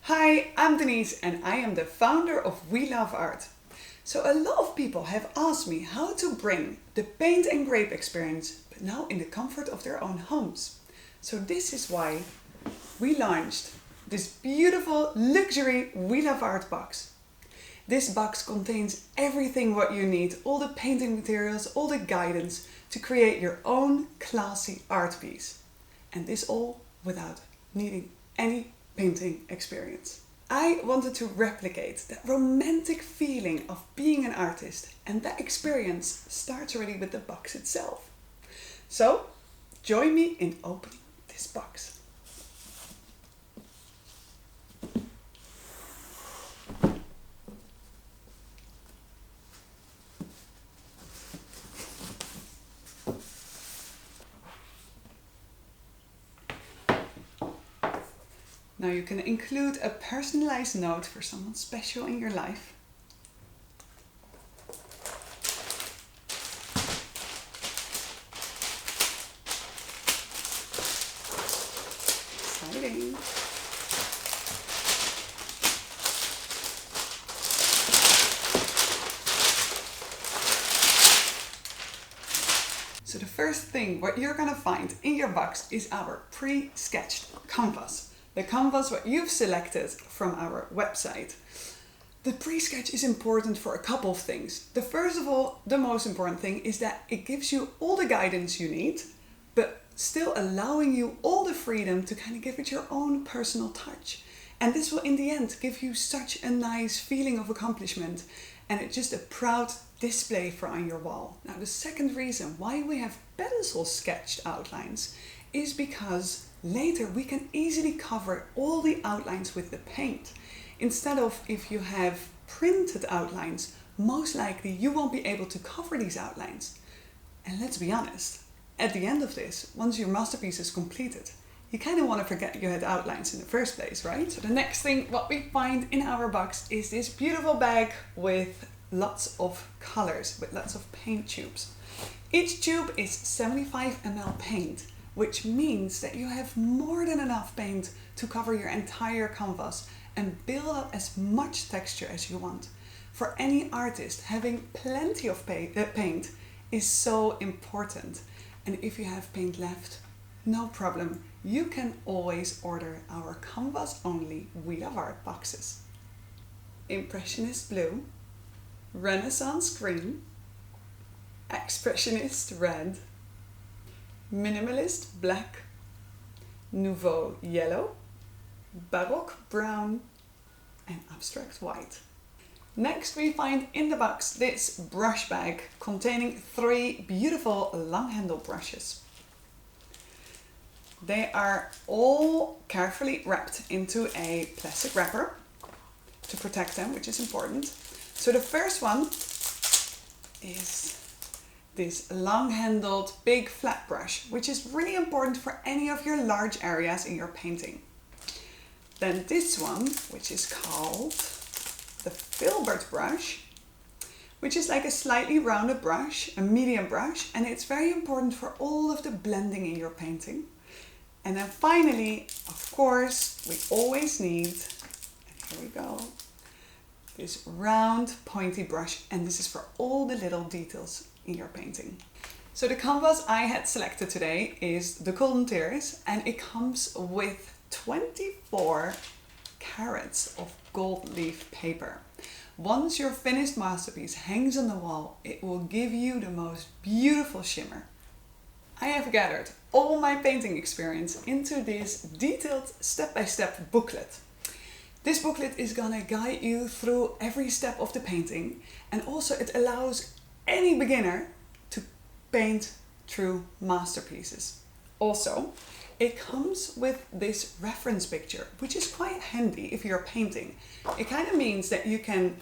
Hi, I'm Denise and I am the founder of We Love Art. So a lot of people have asked me how to bring the paint and grape experience, but now in the comfort of their own homes. So this is why we launched this beautiful luxury We Love Artbox. This box contains everything what you need, all the painting materials, all the guidance to create your own classy art piece. And this all without needing any painting experience. I wanted to replicate that romantic feeling of being an artist, and that experience starts already with the box itself. So join me in opening this box. Now you can include a personalized note for someone special in your life. Exciting. So the first thing what you're gonna find in your box is our pre-sketched canvas. The canvas what you've selected from our website. The pre-sketch is important for a couple of things. The first of all, the most important thing is that it gives you all the guidance you need, but still allowing you all the freedom to kind of give it your own personal touch. And this will in the end give you such a nice feeling of accomplishment, and it's just a proud display for on your wall. Now the second reason why we have pencil sketched outlines is because later we can easily cover all the outlines with the paint. Instead of if you have printed outlines, most likely you won't be able to cover these outlines. And let's be honest, at the end of this, once your masterpiece is completed, you kind of want to forget you had outlines in the first place, right? So the next thing what we find in our box is this beautiful bag with lots of colors, with lots of paint tubes. Each tube is 75 ml paint, which means that you have more than enough paint to cover your entire canvas and build up as much texture as you want. For any artist, having plenty of paint is so important. And if you have paint left, no problem. You can always order our canvas only We Love Art boxes. Impressionist blue, Renaissance green, Expressionist red, Minimalist black, Nouveau yellow, Baroque brown, and Abstract white. Next we find in the box this brush bag containing 3 beautiful long handle brushes. They are all carefully wrapped into a plastic wrapper to protect them, which is important. So the first one is this long-handled big flat brush, which is really important for any of your large areas in your painting. Then this one, which is called the filbert brush, which is like a slightly rounded brush, a medium brush, and it's very important for all of the blending in your painting. And then finally, of course, we always need, and here we go, this round pointy brush, and this is for all the little details in your painting. So the canvas I had selected today is the Golden Tears, and it comes with 24 carats of gold leaf paper. Once your finished masterpiece hangs on the wall, it will give you the most beautiful shimmer. I have gathered all my painting experience into this detailed step-by-step booklet. This booklet is gonna guide you through every step of the painting, and also it allows any beginner to paint true masterpieces. Also, it comes with this reference picture, which is quite handy if you're painting. It kind of means that you can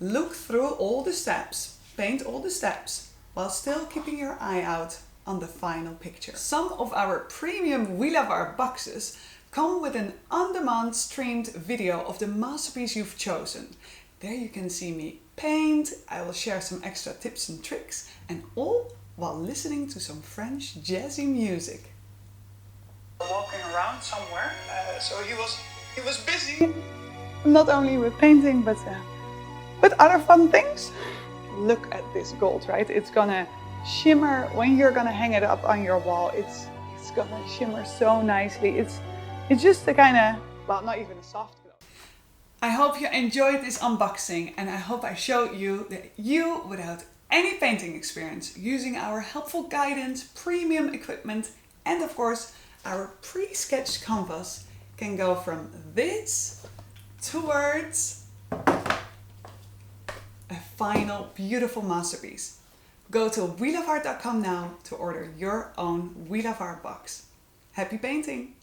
look through all the steps, paint all the steps, while still keeping your eye out on the final picture. Some of our premium We Love Art boxes come with an on-demand streamed video of the masterpiece you've chosen. There you can see me paint, I will share some extra tips and tricks, and all while listening to some French jazzy music. Walking around somewhere, so he was busy. not only with painting, but other fun things. Look at this gold, right? It's gonna shimmer when you're gonna hang it up on your wall. It's gonna shimmer so nicely. It's just a kind of, well, not even a soft glow. I hope you enjoyed this unboxing, and I hope I showed you that you, without any painting experience, using our helpful guidance, premium equipment, and of course our pre-sketched canvas, can go from this towards a final beautiful masterpiece. Go to weloveart.com now to order your own We Love Art box. Happy painting!